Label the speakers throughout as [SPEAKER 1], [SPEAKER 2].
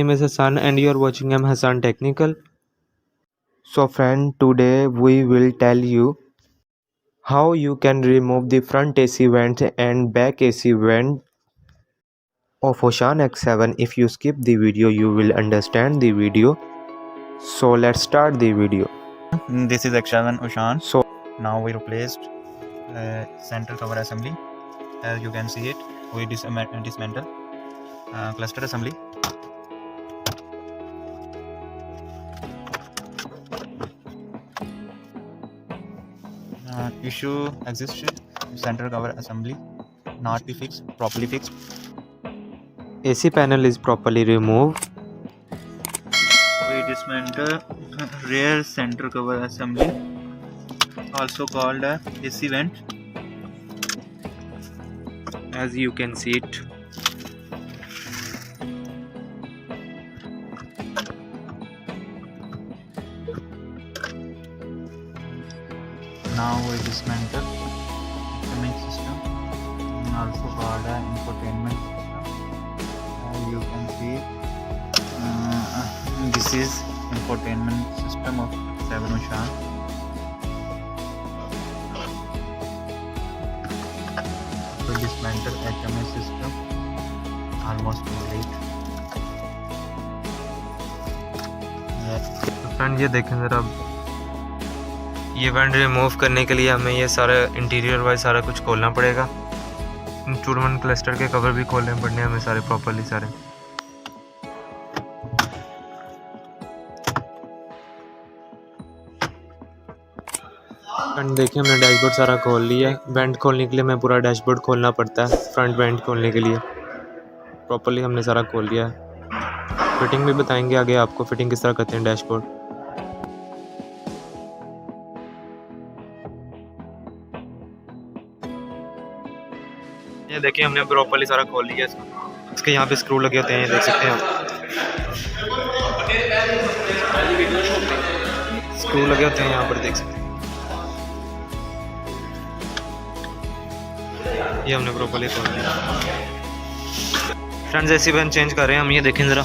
[SPEAKER 1] name is Hassan and you are watching M Hassan Technical. So friend, today we will tell you how you can remove the front AC vent and back AC vent of Ocean X7. If you skip the video, you will understand the video. So let's start the video.
[SPEAKER 2] This is X7 Ocean.
[SPEAKER 1] So
[SPEAKER 2] now we replaced central cover assembly. As you can see it, we dismantle cluster assembly. Issue existed, central cover assembly not be fixed, properly fixed.
[SPEAKER 1] AC panel is properly removed.
[SPEAKER 2] We dismantle rear central cover assembly, also called AC vent.
[SPEAKER 1] As you can see it.
[SPEAKER 2] Now we dismantle main system, also called infotainment system. As you can see, this is infotainment system of 7 Ocean. We dismantle HMI system, almost complete.
[SPEAKER 1] Friend ये देखें ज़रा, ये went remove करने के लिए हमें ये सारा इंटीरियर वाइज सारा कुछ खोलना पड़ेगा। इंस्ट्रूमेंट क्लस्टर के कवर भी खोलने पड़ने हमें सारे प्रॉपर्ली सारे। फ्रंट देखिए हमने डैशबोर्ड सारा खोल लिया है। वेंट खोलने के लिए हमें पूरा डैशबोर्ड खोलना पड़ता है। फ्रंट वेंट खोलने के लिए प्रॉपर्ली हमने सारा खोल लिया है। फिटिंग भी बताएंगे आगे आपको, फिटिंग किस तरह करते हैं डैशबोर्ड। ये देखिए हमने प्रॉपर्ली सारा खोल लिया इसको। इसके यहाँ पे स्क्रू लगे होते हैं, ये देख सकते हैं आप, स्क्रू लगे होते हैं यहाँ पर, देख सकते हैं। ये हमने प्रॉपर्ली खोल लिया। फ्रेंड्स एसी वेंट चेंज कर रहे हैं हम, ये देखें ज़रा,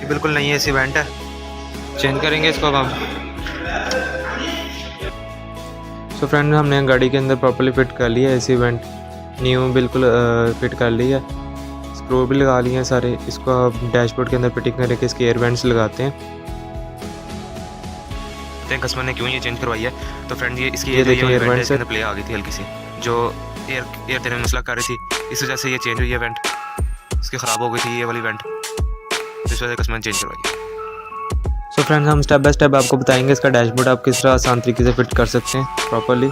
[SPEAKER 1] ये बिल्कुल नई एसी वेंट है, चेंज करेंगे इसको अब हम। तो फ्रेंड हमने गाड़ी के अंदर प्रॉपर्ली फिट कर लिया एसी वेंट, न्यू बिल्कुल फिट कर लिया, स्क्रू भी लगा लिए हैं सारे। इसको अब डैशबोर्ड के अंदर फिटिंग करके इसके एयर वेंट्स लगाते हैं। कस्टमर ने क्यों ये चेंज करवाई है, तो फ्रेंड ये इसकी ये देखिए एयर वेंट से प्ले आ गई थी हल्की सी, जो एयर देने में मसला कर रही थी, इस वजह से ये चेंज हुई है वेंट, इसकी ख़राब हो गई थी ये वाली वेंट, इस वजह से कस्टमर ने चेंज करवाई है। सो फ्रेंड्स हम स्टेप बाय स्टेप आपको बताएंगे इसका डैशबोर्ड आप किस तरह आसान तरीके से फिट कर सकते हैं प्रॉपर्ली।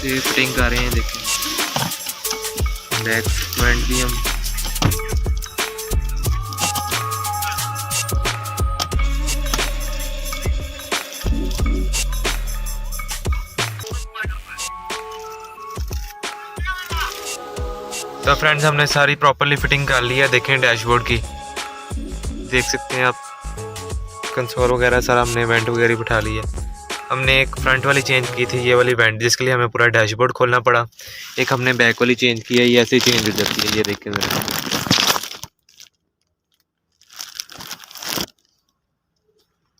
[SPEAKER 1] سے فٹنگ کر رہے ہیں. دیکھیں بیک وینٹ بھی ہم تو فرینڈز ہم نے ساری پراپرلی فٹنگ کر لی ہے. دیکھیں ڈیش بورڈ کی دیکھ سکتے ہیں آپ, کنسول وغیرہ سارا ہم نے وینٹ وغیرہ بٹھا لی ہے. ہم نے ایک فرنٹ والی چینج کی تھی, یہ والی وینٹ, جس کے لیے ہمیں پورا ڈیش بورڈ کھولنا پڑا. ایک ہم نے بیک والی چینج کی ہے, یہ ایسے چینج ہو جاتی ہے. یہ دیکھیں ذرا.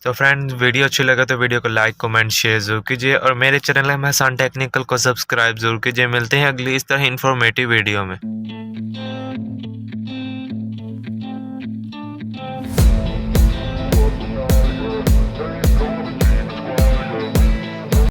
[SPEAKER 1] تو فرینڈ ویڈیو اچھی لگا تو ویڈیو کو لائک کمنٹ شیئر ضرور کیجیے, اور میرے چینل ہے حسان ٹیکنیکل کو سبسکرائب ضرور کیجیے. ملتے ہیں اگلی اس طرح انفارمیٹیو ویڈیو میں.